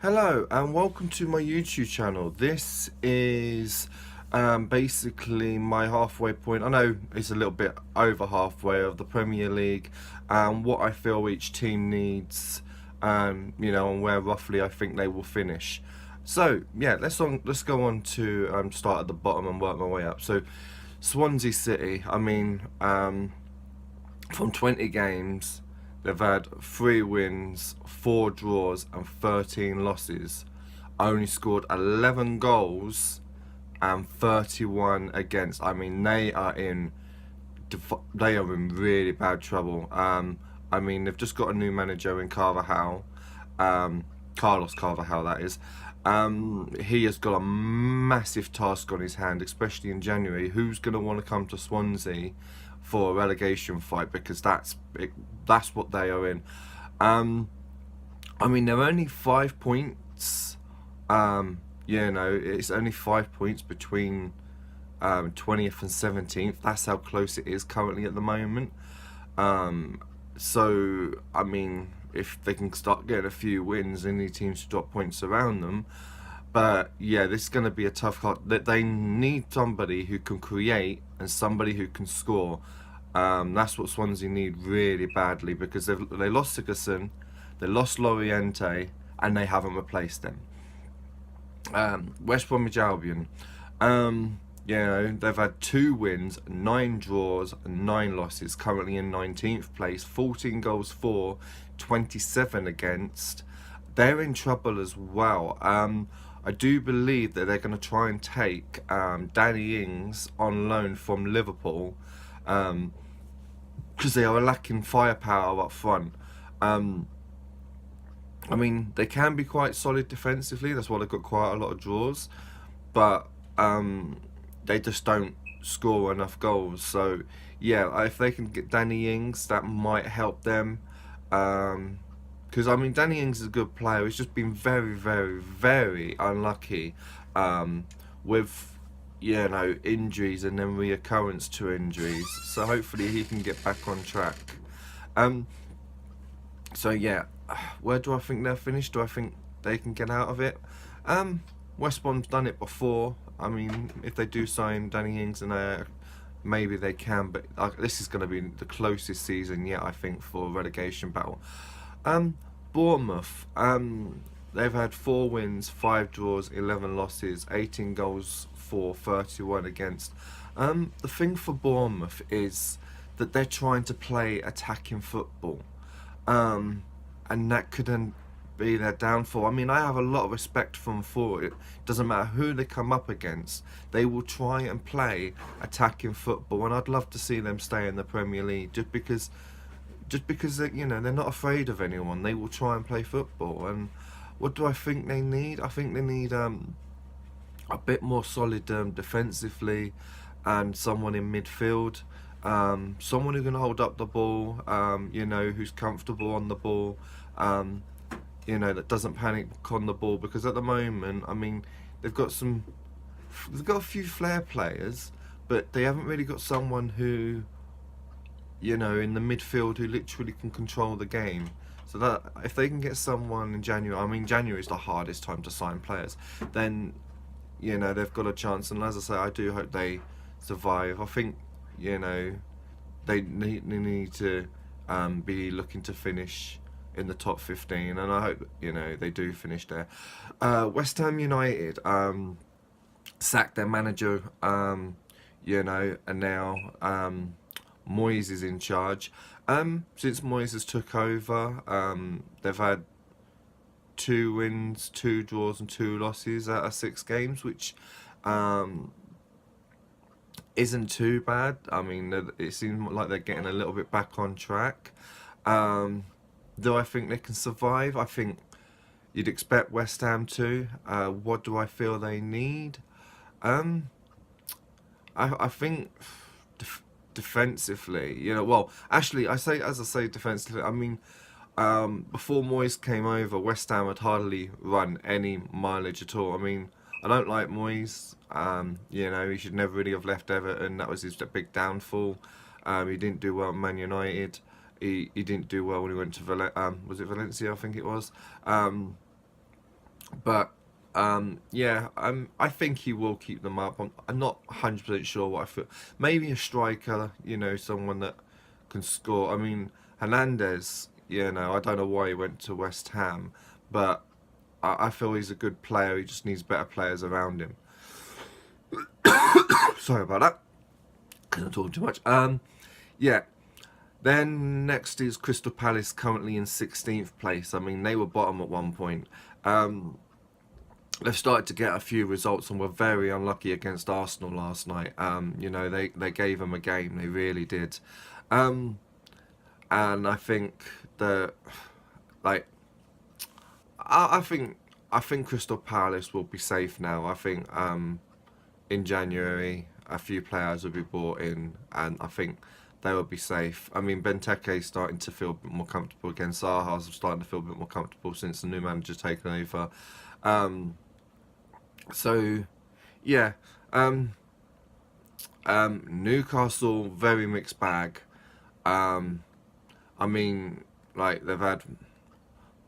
Hello and welcome to my YouTube channel. This is basically my halfway point. I know it's a little bit over halfway of the Premier League and what I feel each team needs, and where roughly I think they will finish. So yeah, let's go on to start at the bottom and work my way up. So Swansea City, from 20 games, they've had 3 wins, 4 draws, and 13 losses. Only scored 11 goals and 31 against. They are in really bad trouble. They've just got a new manager in Carvajal, Carlos Carvajal, that is. He has got a massive task on his hand, especially in January. Who's going to want to come to Swansea for a relegation fight? Because that's what they are in. They're only 5 points. It's only 5 points between 20th and 17th. That's how close it is currently at the moment. If they can start getting a few wins, any teams to drop points around them. But yeah, this is going to be a tough card. That they need somebody who can create and somebody who can score. That's what Swansea need really badly, because they lost Sigurdsson, they lost Loriente, and they haven't replaced them. West Bromwich Albion, they've had 2 wins, 9 draws, and 9 losses. Currently in 19th place, 14 goals for, 27 against. They're in trouble as well. I do believe that they're going to try and take Danny Ings on loan from Liverpool, because they are lacking firepower up front. They can be quite solid defensively. That's why they've got quite a lot of draws, but they just don't score enough goals. So yeah, if they can get Danny Ings, that might help them. Because Danny Ings is a good player. He's just been very, very, very unlucky with injuries and then reoccurrence to injuries. So hopefully he can get back on track. Where do I think they'll finish? Do I think they can get out of it? West Brom's done it before. If they do sign Danny Ings, and maybe they can, but this is going to be the closest season yet, I think, for a relegation battle. Bournemouth, they've had 4 wins, 5 draws, 11 losses, 18 goals for, 31 against. The thing for Bournemouth is that they're trying to play attacking football, and that couldn't be their downfall. I have a lot of respect for them for it. Doesn't matter who they come up against, they will try and play attacking football, and I'd love to see them stay in the Premier League just because they're not afraid of anyone. They will try and play football. And what do I think they need? I think they need a bit more solid defensively, and someone in midfield, someone who can hold up the ball, who's comfortable on the ball, that doesn't panic on the ball. Because at the moment, they've got a few flair players, but they haven't really got someone who, in the midfield, who literally can control the game. So that if they can get someone in January, January is the hardest time to sign players, then they've got a chance. And as I say, I do hope they survive. I think they need to be looking to finish in the top 15, and I hope they do finish there. West Ham United sacked their manager, and now Moyes is in charge. Since Moyes has took over, they've had 2 wins, 2 draws, and 2 losses out of 6 games, which isn't too bad. It seems like they're getting a little bit back on track. Do I think they can survive? I think you'd expect West Ham to. What do I feel they need? I think defensively, actually, as I say defensively, before Moyes came over, West Ham had hardly run any mileage at all. I don't like Moyes. He should never really have left Everton. That was his big downfall. He didn't do well at Man United. He didn't do well when he went to was it Valencia, I think it was. But yeah, I think he will keep them up. I'm not 100% sure what I feel. Maybe a striker, someone that can score. I mean, Hernandez, I don't know why he went to West Ham, but I feel he's a good player. He just needs better players around him. Sorry about that. I'm talking too much. Yeah. Then next is Crystal Palace, currently in 16th place. I mean, they were bottom at one point. They've started to get a few results and were very unlucky against Arsenal last night. They gave them a game. They really did. And I think that, like, I think Crystal Palace will be safe now. I think in January a few players will be brought in, and I think they will be safe. I mean, Benteke is starting to feel a bit more comfortable again. Zaha's starting to feel a bit more comfortable since the new manager's taken over. So, yeah. Newcastle, very mixed bag. I mean, like, they've had...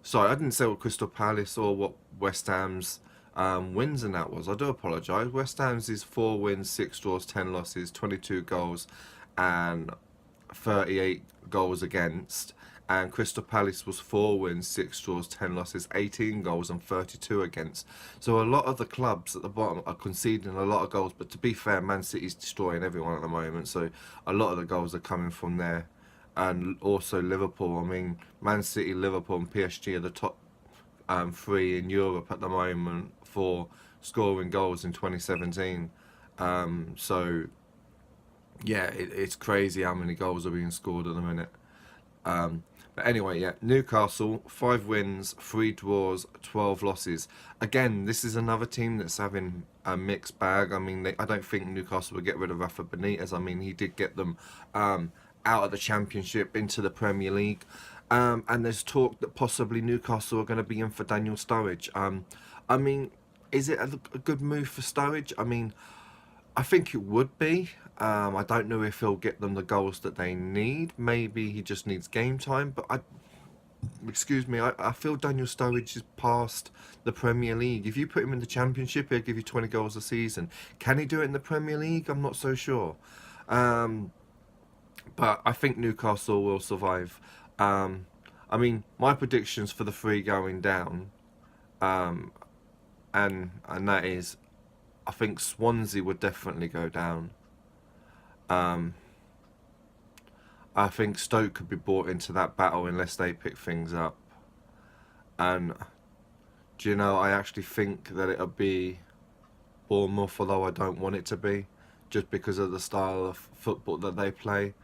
Sorry, I didn't say what Crystal Palace or what West Ham's wins and that was. I do apologise. West Ham's is 4 wins, 6 draws, 10 losses, 22 goals and 38 goals against. And Crystal Palace was 4 wins, 6 draws, 10 losses, 18 goals and 32 against. So a lot of the clubs at the bottom are conceding a lot of goals. But to be fair, Man City's destroying everyone at the moment. So a lot of the goals are coming from there. And also Liverpool. I mean, Man City, Liverpool and PSG are the top 3 in Europe at the moment for scoring goals in 2017. So, yeah, it's crazy how many goals are being scored at the minute. But anyway, yeah, Newcastle, 5 wins, 3 draws, 12 losses. Again, this is another team that's having a mixed bag. I mean, I don't think Newcastle will get rid of Rafa Benitez. I mean, he did get them out of the Championship into the Premier League. And there's talk that possibly Newcastle are going to be in for Daniel Sturridge. I mean, is it a good move for Sturridge? I mean, I think it would be. I don't know if he'll get them the goals that they need. Maybe he just needs game time. But I feel Daniel Sturridge is past the Premier League. If you put him in the Championship, he'll give you 20 goals a season. Can he do it in the Premier League? I'm not so sure. But I think Newcastle will survive. I mean, my predictions for the 3 going down, and that is, I think Swansea would definitely go down. I think Stoke could be brought into that battle unless they pick things up. And do you know, I actually think that it'll be Bournemouth, although I don't want it to be, just because of the style of football that they play.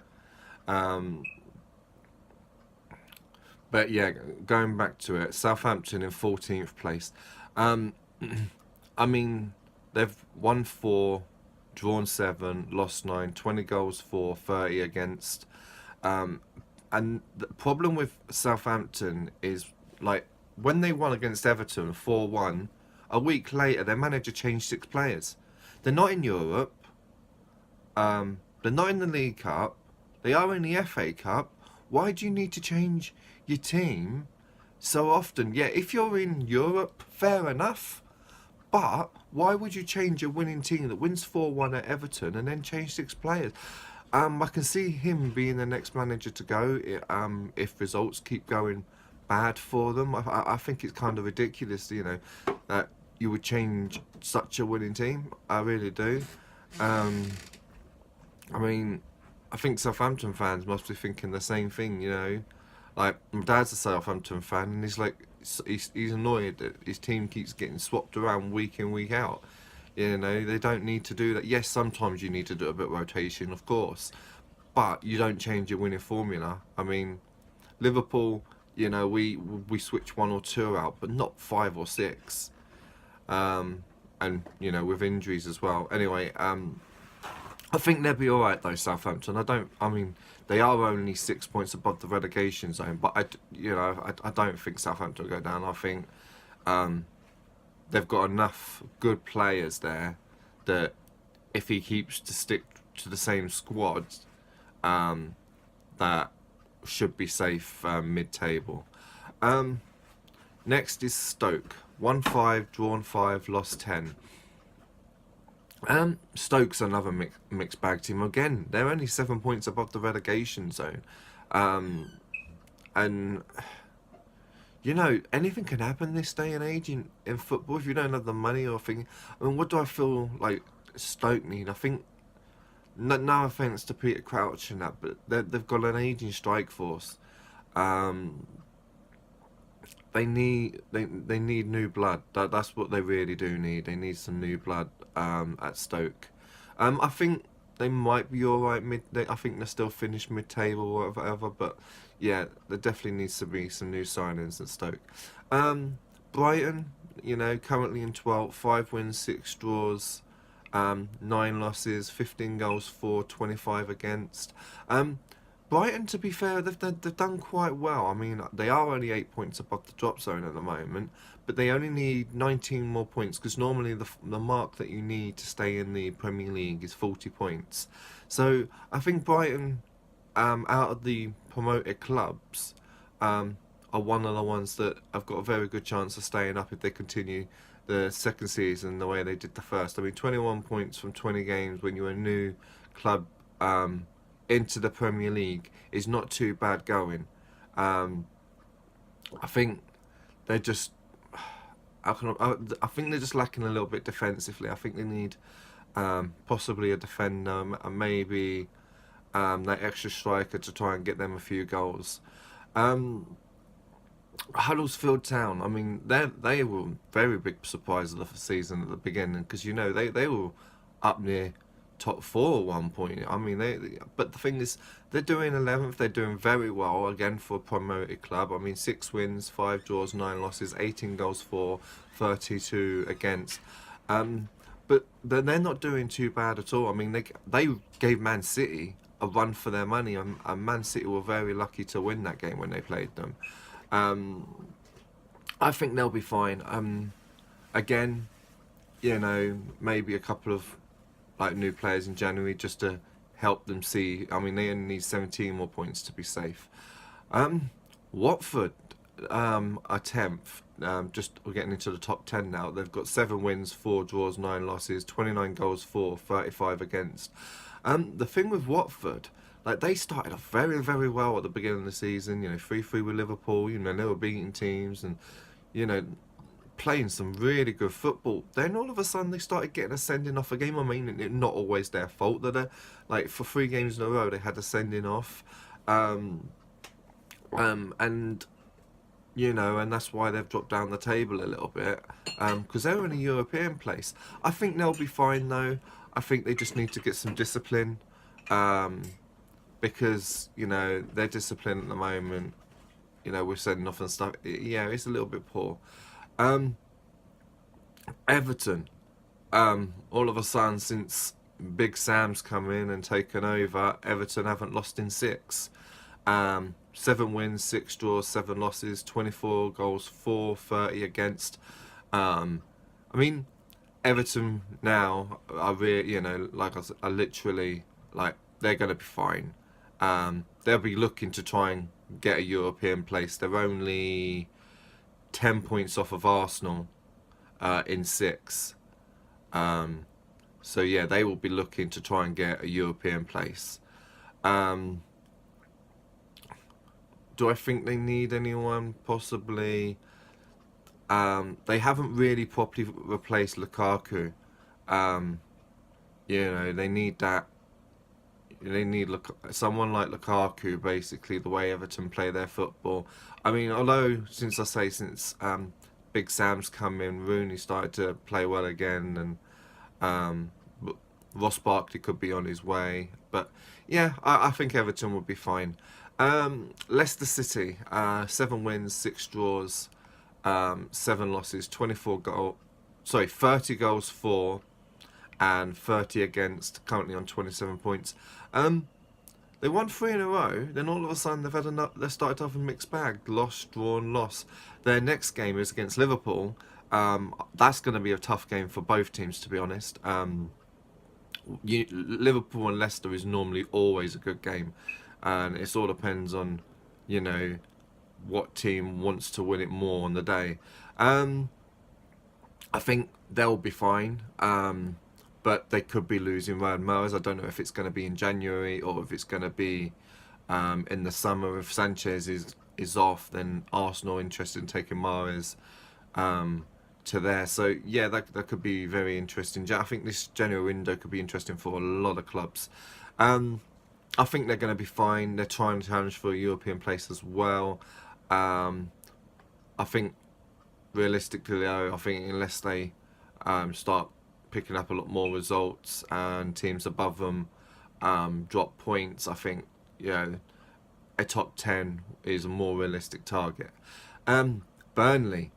But yeah, going back to it, Southampton in 14th place. I mean, they've won 4, drawn 7, lost 9, 20 goals for, 30 against. And the problem with Southampton is, like, when they won against Everton 4-1, a week later their manager changed 6 players. They're not in Europe. They're not in the League Cup. They are in the FA Cup. Why do you need to change your team so often? Yeah, if you're in Europe, fair enough. But why would you change a winning team that wins 4-1 at Everton and then change 6 players? I can see him being the next manager to go if results keep going bad for them. I think it's kind of ridiculous, that you would change such a winning team. I really do. I mean, I think Southampton fans must be thinking the same thing, Like, my dad's a Southampton fan, and he's like, he's annoyed that his team keeps getting swapped around week in, week out. They don't need to do that. Yes, sometimes you need to do a bit of rotation, of course, but you don't change your winning formula. I mean, Liverpool, we switch 1 or 2 out, but not 5 or 6. And, with injuries as well. Anyway, I think they'll be alright though, Southampton. I mean, they are only 6 points above the relegation zone, but I don't think Southampton will go down. I think they've got enough good players there that if he keeps to stick to the same squad, that should be safe mid-table. Next is Stoke. won 5, drawn 5, lost 10. Stoke's another mixed bag team. Again, they're only 7 points above the relegation zone. And, you know, anything can happen this day and age in football if you don't have the money or thing. I mean, what do I feel like Stoke need? I think, no offence to Peter Crouch and that, but they've got an aging strike force. They need new blood. That's what they really do need. They need some new blood at Stoke. I think they might be all right I think they're still finished mid-table or whatever. But yeah, there definitely needs to be some new signings at Stoke. Brighton, you know, currently in 12th, 5 wins, 6 draws, 9 losses, 15 goals for, 25 against. Brighton, to be fair, they've done quite well. I mean, they are only 8 points above the drop zone at the moment, but they only need 19 more points because normally the mark that you need to stay in the Premier League is 40 points. So I think Brighton, out of the promoted clubs, are one of the ones that have got a very good chance of staying up if they continue the second season the way they did the first. I mean, 21 points from 20 games when you're a new club into the Premier League is not too bad going. I think they're just, I think they're just lacking a little bit defensively. I think they need possibly a defender and maybe that extra striker to try and get them a few goals. Huddersfield Town, I mean, they were a very big surprise of the season at the beginning because, you know, they were up near top 4 at one point. I mean, but the thing is, they're doing 11th. They're doing very well again for a promoted club. I mean, 6 wins, 5 draws, 9 losses, 18 goals for, 32 against. But they're not doing too bad at all. I mean, they gave Man City a run for their money, and Man City were very lucky to win that game when they played them. I think they'll be fine. Again, you know, maybe a couple of like new players in January just to help them see. I mean, they only need 17 more points to be safe. Watford are 10th. Just we're getting into the top 10 now. They've got 7 wins, 4 draws, 9 losses, 29 goals for, 35 against. The thing with Watford, like, they started off very, very well at the beginning of the season. You know, 3-3 with Liverpool. You know, they were beating teams and, you know, playing some really good football. Then all of a sudden they started getting a sending off a game. I mean, it's not always their fault that they're, like, for 3 games in a row they had a sending off. And you know, and that's why they've dropped down the table a little bit, because they're in a European place. I think they'll be fine though. I think they just need to get some discipline, because, you know, their discipline at the moment, you know, we're sending off and stuff. Yeah, it's a little bit poor. Everton, all of a sudden since Big Sam's come in and taken over, Everton haven't lost in 6. 7 wins, 6 draws, 7 losses, 24 goals for, 30 against. I mean, Everton now are really, you know, like I said, are literally, like, they're going to be fine. They'll be looking to try and get a European place. They're only 10 points off of Arsenal in 6. So yeah, they will be looking to try and get a European place. Do I think they need anyone? Possibly. They haven't really properly replaced Lukaku. You know, they need that. They need someone like Lukaku, basically, the way Everton play their football. I mean, although, since Big Sam's come in, Rooney started to play well again, and Ross Barkley could be on his way. But yeah, I think Everton would be fine. Leicester City, 7 wins, 6 draws, 7 losses, 30 goals for, and 30 against, currently on 27 points. They won 3 in a row, then all of a sudden they started off a mixed bag. Loss, drawn, loss. Their next game is against Liverpool. That's going to be a tough game for both teams, to be honest. Liverpool and Leicester is normally always a good game. And it all depends on, you know, what team wants to win it more on the day. I think they'll be fine. But they could be losing Riyad Mahrez. I don't know if it's going to be in January or if it's going to be in the summer. If Sanchez is off, then Arsenal interested in taking Mahrez to there. So yeah, that could be very interesting. I think this January window could be interesting for a lot of clubs. I think they're going to be fine. They're trying to challenge for a European place as well. I think realistically though, I think unless they start picking up a lot more results and teams above them drop points, I think a top 10 is a more realistic target. Burnley,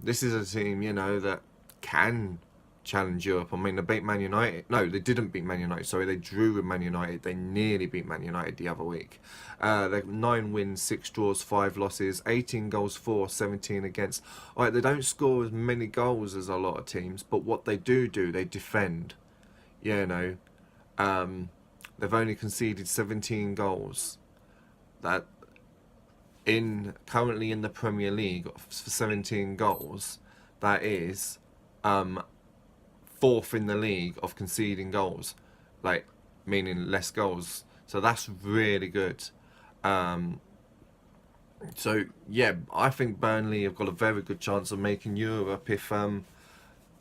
this is a team that can challenge Europe. I mean, they beat Man United. No, they didn't beat Man United. Sorry, they drew with Man United. They nearly beat Man United the other week. They've 9 wins, 6 draws, 5 losses, 18 goals for, 17 against. All right, they don't score as many goals as a lot of teams, but what they do, they defend. They've only conceded 17 goals. That currently in the Premier League for 17 goals, that is fourth in the league of conceding goals, like meaning less goals. So that's really good. So yeah, I think Burnley have got a very good chance of making Europe. If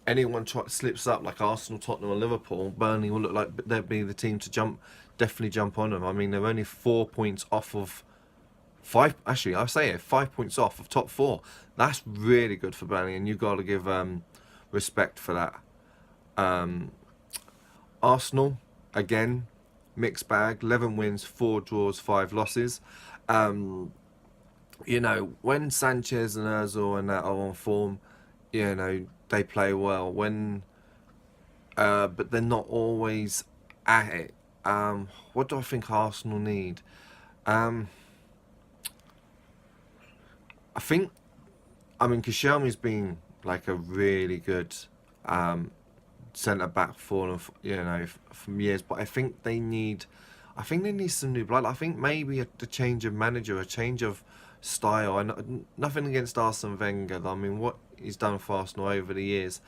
anyone slips up like Arsenal, Tottenham, or Liverpool, Burnley will look like they'd be the team to definitely jump on them. I mean, they're only 4 points off of 5. Actually, I say it, 5 points off of top 4. That's really good for Burnley, and you've got to give respect for that. Arsenal, again, mixed bag. 11 wins, 4 draws, 5 losses. When Sanchez and Ozil and that are on form, they play well. But they're not always at it. What do I think Arsenal need? I think, Koscielny's been like a really good centre back for them, from years. But I think they need some new blood. I think maybe a change of manager, a change of style. And nothing against Arsene Wenger. What he's done for Arsenal over the years,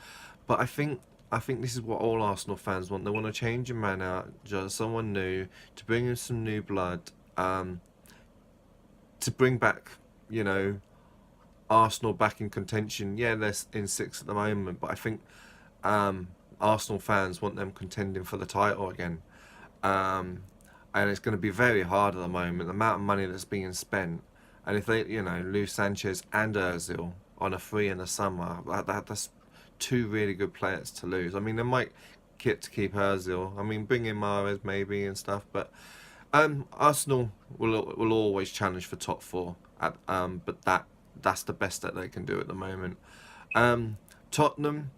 but I think this is what all Arsenal fans want. They want to change a manager, someone new, to bring in some new blood, to bring back, Arsenal back in contention. Yeah, they're in 6th at the moment, but I think Arsenal fans want them contending for the title again. And it's going to be very hard at the moment, the amount of money that's being spent. And if they, lose Sanchez and Ozil on a free in the summer, that's 2 really good players to lose. They might get to keep Ozil. Bring in Mahrez maybe and stuff, but Arsenal will always challenge for top 4. But that's the best that they can do at the moment. Tottenham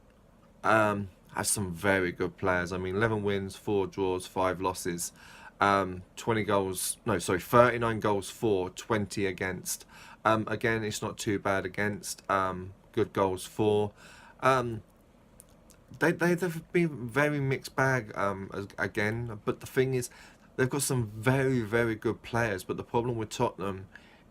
has some very good players. 11 wins, 4 draws, 5 losses. 39 goals for, 20 against. Again, it's not too bad against. Good goals for. They've been very mixed bag again. But the thing is, they've got some very, very good players. But the problem with Tottenham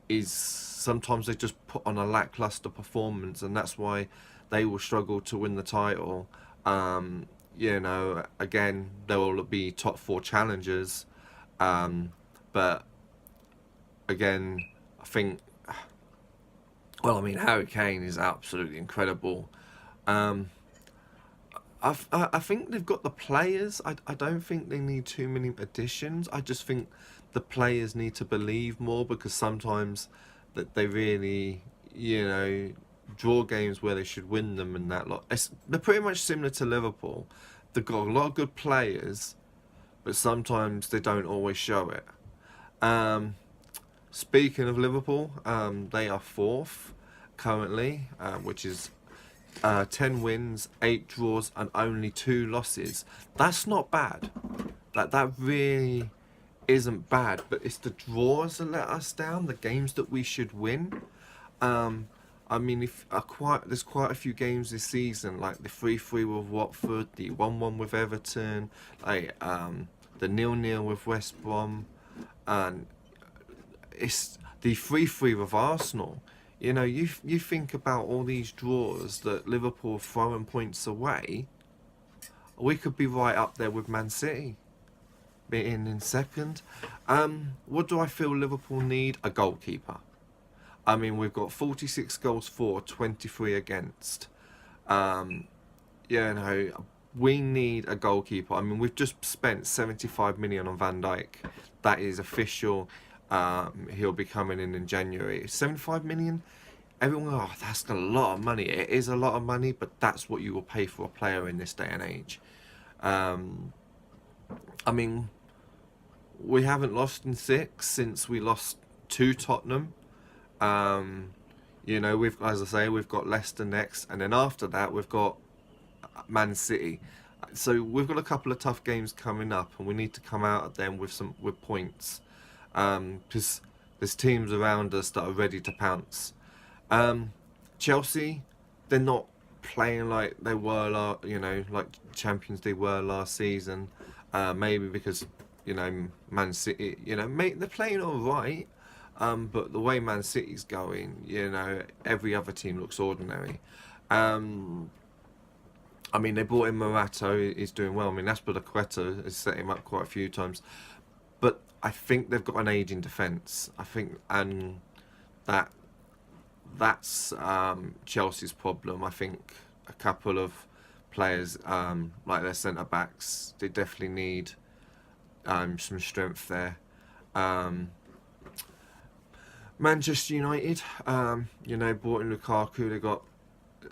is sometimes they just put on a lackluster performance, and that's why they will struggle to win the title. Again, there will be top 4 challengers. But again, I think, Harry Kane is absolutely incredible. I think they've got the players. I don't think they need too many additions. I just think the players need to believe more, because sometimes that they really, draw games where they should win them and that lot. They're pretty much similar to Liverpool. They've got a lot of good players, but sometimes they don't always show it. Speaking of Liverpool, they are 4th currently, which is 10 wins, 8 draws, and only 2 losses. That's not bad. That really isn't bad, but it's the draws that let us down, the games that we should win. There's quite a few games this season, like the 3-3 with Watford, the 1-1 with Everton, the 0-0 with West Brom, and it's the 3-3 with Arsenal You know, you think about all these draws that Liverpool are throwing points away. We could be right up there with Man City, being in second. What do I feel Liverpool need? A goalkeeper. I mean, we've got 46 goals for, 23 against. You know, we need a goalkeeper. I mean, we've just spent 75 million on Van Dijk. That is official. He'll be coming in January. 75 million? Everyone, oh, that's a lot of money. It is a lot of money, but that's what you will pay for a player in this day and age. I mean, we haven't lost in 6 since we lost to Tottenham. You know, we've, as I say, we've got Leicester next, and then after that we've got Man City. So we've got a couple of tough games coming up, and we need to come out of them with points, because there's teams around us that are ready to pounce. Chelsea, they're not playing like they were, like champions they were last season. Maybe because Man City, they're playing all right. But the way Man City's going, every other team looks ordinary. I mean, they brought in Morata, he's doing well. I mean, Azpilicueta has set him up quite a few times. But I think they've got an ageing defence. I think, and that's Chelsea's problem. I think a couple of players, like their centre-backs, they definitely need some strength there. Manchester United, brought in Lukaku. They got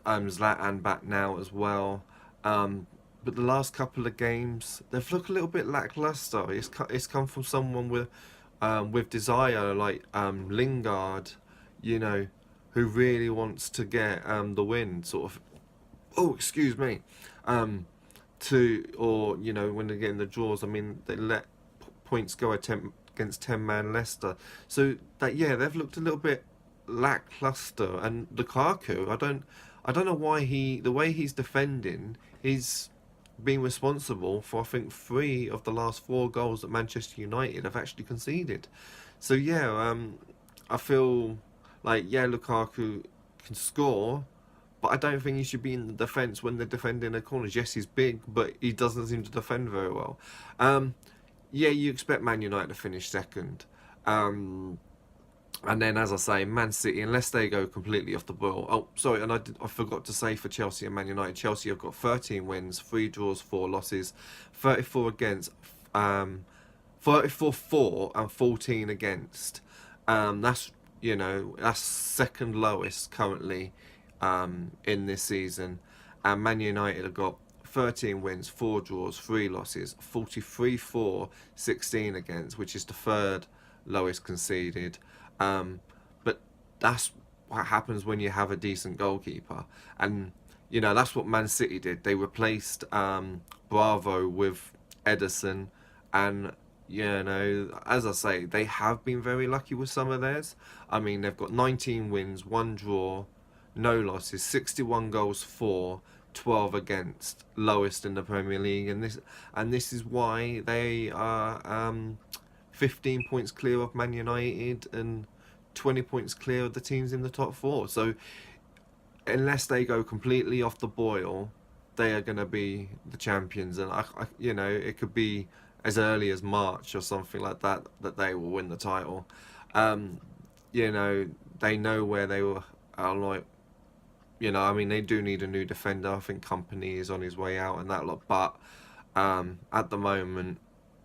Zlatan back now as well. But the last couple of games, they've looked a little bit lackluster. It's come from someone with desire, like Lingard, who really wants to get the win, sort of. Oh, excuse me. When they're getting the draws, I mean, they let points go against 10-man Leicester. So they've looked a little bit lackluster. And Lukaku, I don't know why the way he's defending, he's been responsible for, I think, 3 of the last 4 goals that Manchester United have actually conceded. So I feel like Lukaku can score, but I don't think he should be in the defence when they're defending the corners. Yes, he's big, but he doesn't seem to defend very well. You expect Man United to finish second. And then, as I say, Man City, unless they go completely off the boil. Oh, sorry, and I forgot to say for Chelsea and Man United, Chelsea have got 13 wins, 3 draws, 4 losses, 34 against, 34 for, and 14 against. That's second lowest currently in this season. And Man United have got 13 wins, 4 draws, 3 losses, 43 for, 16 against, which is the third lowest conceded. But that's what happens when you have a decent goalkeeper. And, that's what Man City did. They replaced Bravo with Ederson. And, as I say, they have been very lucky with some of theirs. I mean, they've got 19 wins, 1 draw, no losses, 61 goals for, 12 against, lowest in the Premier League. And this is why they are 15 points clear of Man United and 20 points clear of the teams in the top 4. So unless they go completely off the boil, they are going to be the champions. And it could be as early as March or something like that they will win the title. They know where they are like. They do need a new defender. I think Kompany is on his way out and that lot. But at the moment,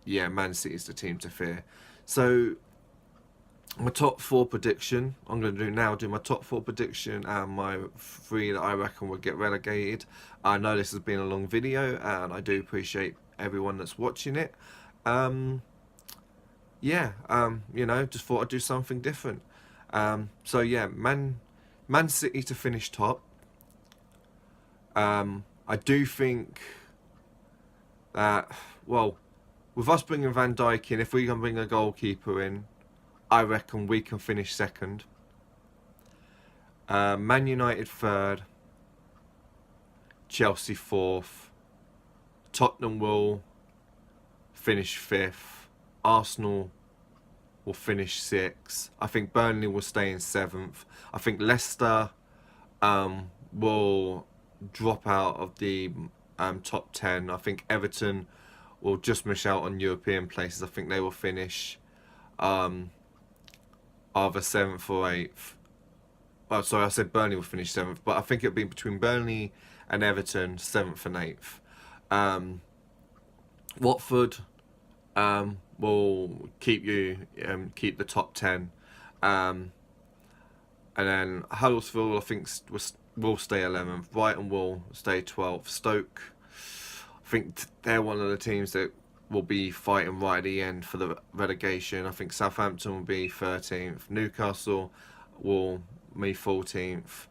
Man City is the team to fear. So my top 4 prediction, I'm going to do my top 4 prediction and my 3 that I reckon will get relegated. I know this has been a long video and I do appreciate everyone that's watching it. Just thought I'd do something different. Man City to finish top. I do think that, with us bringing Van Dijk in, if we can bring a goalkeeper in, I reckon we can finish second. Man United third. Chelsea fourth. Tottenham will finish 5th. Arsenal will finish 6th. I think Burnley will stay in 7th. I think Leicester will drop out of the top 10. I think Everton will just miss out on European places. I think they will finish either 7th or 8th. Oh, sorry, I said Burnley will finish 7th, but I think it'll be between Burnley and Everton, 7th and 8th. Watford will keep the top 10. And then Huddersfield, I think, will stay 11th. Brighton will stay 12th. Stoke, I think they're one of the teams that will be fighting right at the end for the relegation. I think Southampton will be 13th. Newcastle will be 14th.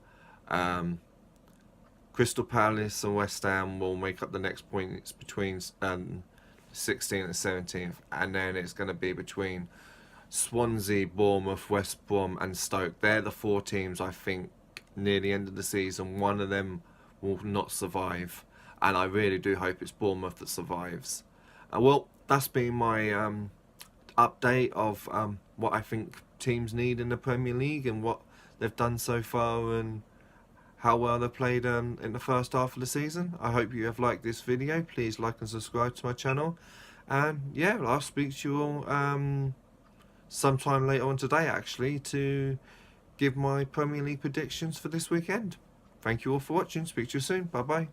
Crystal Palace and West Ham will make up the next points between 16th and 17th. And then it's going to be between Swansea, Bournemouth, West Brom and Stoke. They're the 4 teams I think near the end of the season. One of them will not survive. And I really do hope it's Bournemouth that survives. Well, that's been my update of what I think teams need in the Premier League and what they've done so far and how well they played in the first half of the season. I hope you have liked this video. Please like and subscribe to my channel. And yeah, I'll speak to you all sometime later on today actually to give my Premier League predictions for this weekend. Thank you all for watching. Speak to you soon. Bye bye.